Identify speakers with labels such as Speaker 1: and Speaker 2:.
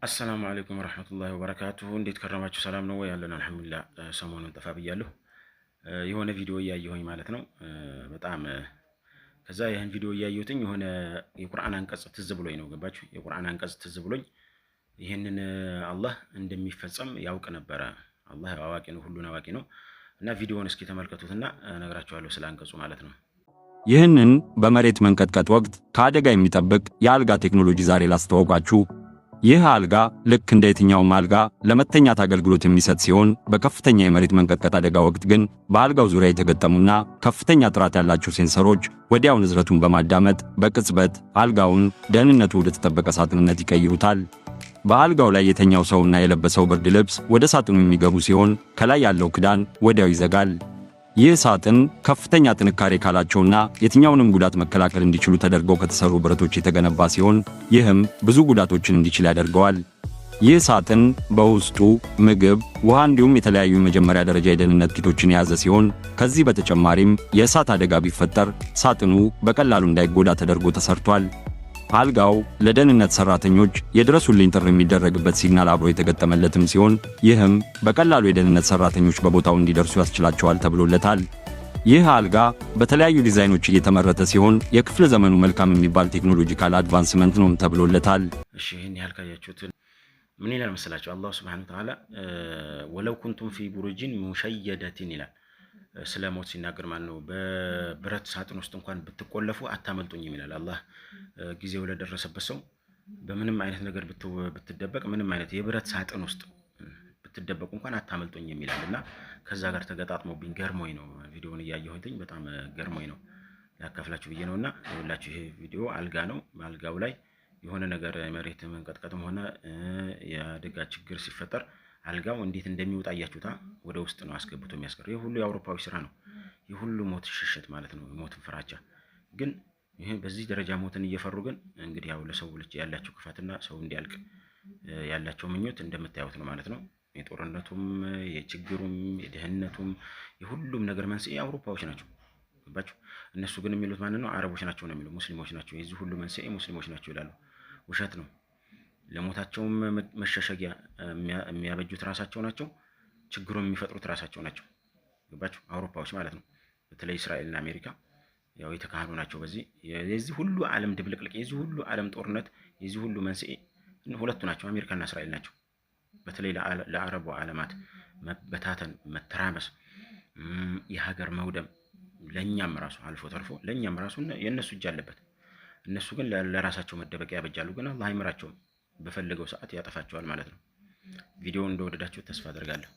Speaker 1: السلام عليكم ورحمة الله وبركاته እንዴት ከረማችሁ ሰላም ነው ወይ ያለን አልহামዱሊላህ ሰሞኑን ጠፋ ብያለሁ የሆነ ቪዲዮ እያየሁኝ ማለት ነው በጣም ከዛ ይሄን ቪዲዮ እያየሁትኝ የሆነ የቁርአን አንቀጽ ትዝ ብሎኝ ነው ገባችሁ የቁርአን አንቀጽ ትዝ ብሎኝ ይሄንን አላህ እንደሚፈጸም ያውቅ ነበር አላህ አዋቂ ነው ሁሉን አዋቂ ነው እና ቪዲዮውን እስኪ ተመልከቱትና ነግራችኋለሁ ስለ አንቀጹ ማለት ነው
Speaker 2: ይህንን በመሬት መንቀጥቀጥ ወቅት ከአደጋ የሚጠብቅ የአልጋ ቴክኖሎጂ ዛሬ ላስተዋውቃችሁ ይህ አልጋ ልክ እንደ የትኛውም አልጋ ለመተኛት አገልግሎት የሚሰጥ ሲሆን በከፍተኛ የመሬት መንቀጥቀጥ አደጋ ወቅት ግን በአልጋው ዙሪያ የተገጠሙና ከፍተኛ ጥራት ያላቸው ሴንሰሮች ወዲያው ንዝረቱን በማዳመጥ በቅጽበት አልጋውን ደህንነቱ ወደ ተጠበቀ ሳጥንነት ይቀይሩታል። በአልጋው ላይ የተኛው ሰውና የለበሰው ብርድ ልብስ ወደ ሳጥኑ የሚገቡ ሲሆን ከላይ ያለው ክዳን ወዲያው ይዘጋል። ይህ ሳጥን ከፍተኛ ጥንካሬ ካላቸውና የትኛውንም ጉዳት መከላከል እንዲችሉ ተደርገው ከተሰሩ ብረቶች የተገነባ ሲሆን ይህም ብዙ ጉዳቶችን እንዲችል ያደርገዋል። ይህ ሳጥን በውስጡ ምግብ፣ ውሃ እንዲሁም የተለያዩ የመጀመሪያ ደረጃ የደህንነት ኪቶችን የያዘ ሲሆን ከዚህ በተጨማሪም የእሳት አደጋ ቢፈጠር ሳጥኑ በቀላሉ እንዳይጎዳ ተደርጎ ተሰርቷል። አልጋው ለደህንነት ሰራተኞች የድረሱልኝ ጥሪ የሚደረግበት ሲግናል አብሮ የተገጠመለትም ሲሆን ይህም በቀላሉ የደህንነት ሰራተኞች በቦታው እንዲደርሱ ያስችላቸዋል ተብሎለታል። ይህ አልጋ በተለያዩ ዲዛይኖች እየተመረተ ሲሆን የክፍለ ዘመኑ መልካም የሚባል ቴክኖሎጂካል አድቫንስመንት ነው ተብሎለታል።
Speaker 1: እሺ ይሄን ያልካያችሁት ምን ይላል መሰላችሁ አላህ Subhanahu Wa Ta'ala ወለው ኩንቱም ፊ ቡሩጂን ሙሸየደቲን ይላል ስለ ሞት ሲናገር ማለት ነው በብረት ሳጥን ውስጥ እንኳን ብትቆለፉ አታመልጡኝም ይላል አላህ ጊዜው ለደረሰበት ሰው በምንም አይነት ነገር ብትደበቅ ምንም አይነት የብረት ሳጥን ውስጥ ብትደበቁ እንኳን አታመልጡኝም ይላልና ከዛ ጋር ተገጣጥሞብኝ ገርሞኝ ነው ቪዲዮውን ያያየሁትኝ በጣም ገርሞኝ ነው ያካፍላችሁ ብዬ ነውና ይኸውላችሁ ይሄ ቪዲዮ አልጋ ነው አልጋው ላይ የሆነ ነገር መሬት መንቀጥቀጥም ሆነ የአደጋ ችግር ሲፈጠር አልጋው እንዴት እንደሚወጣ ያያችሁታ ወደ ውስጥ ነው አስገብቶ የሚያስቀር ይሄ ሁሉ የአውሮፓዊ ስራ ነው ይሄ ሁሉ ሞት ሽሽት ማለት ነው ሞትን ፍራቻ ግን ይሄ በዚህ ደረጃ ሞትን እየፈሩ ግን እንግዲህ ያው ለሰው ልጅ ያላቸው ክፋትና ሰው እንዲያልቅ ያላቸው ምኞት እንደምታዩት ነው ማለት ነው የጦርነቱም የችግሩም የደህንነቱም የሁሉም ነገር መንስኤ አውሮፓዎች ናቸው ባጭ እነሱ ግን የሚሉት ማን ነው አረቦች ናቸው ነው የሚሉት ሙስሊሞች ናቸው የዚህ ሁሉ መንስኤ ሙስሊሞች ናቸው ይላሉ ውሸት ነው ለሞታቸውም መሸሸጊያ የሚያበጁት ራሳቸው ናቸው ችግሩን የሚፈጥሩት ራሳቸው ናቸው ገባችሁ አውሮፓዎች ማለት ነው በተለይ እስራኤልና አሜሪካ ያው የተካኑ ናቸው በዚህ የዚህ ሁሉ ዓለም ድብልቅልቅ የዚህ ሁሉ ዓለም ጦርነት የዚህ ሁሉ መንስኤ ሁለቱ ናቸው አሜሪካና እስራኤል ናቸው በተለይ ለአረቡ ዓለማት መበታተን መተራመስ የሀገር መውደም ለኛም ራሱ አልፎ ተርፎ ለኛም ራሱ የነሱ እጅ አለበት እነሱ ግን ለራሳቸው መደበቂያ ያበጃሉ ግን አላህ አይመራቸውም በፈለገው ሰዓት ያጠፋቸዋል ማለት ነው ቪዲዮውን እንደወደዳችሁ ተስፋ አደርጋለሁ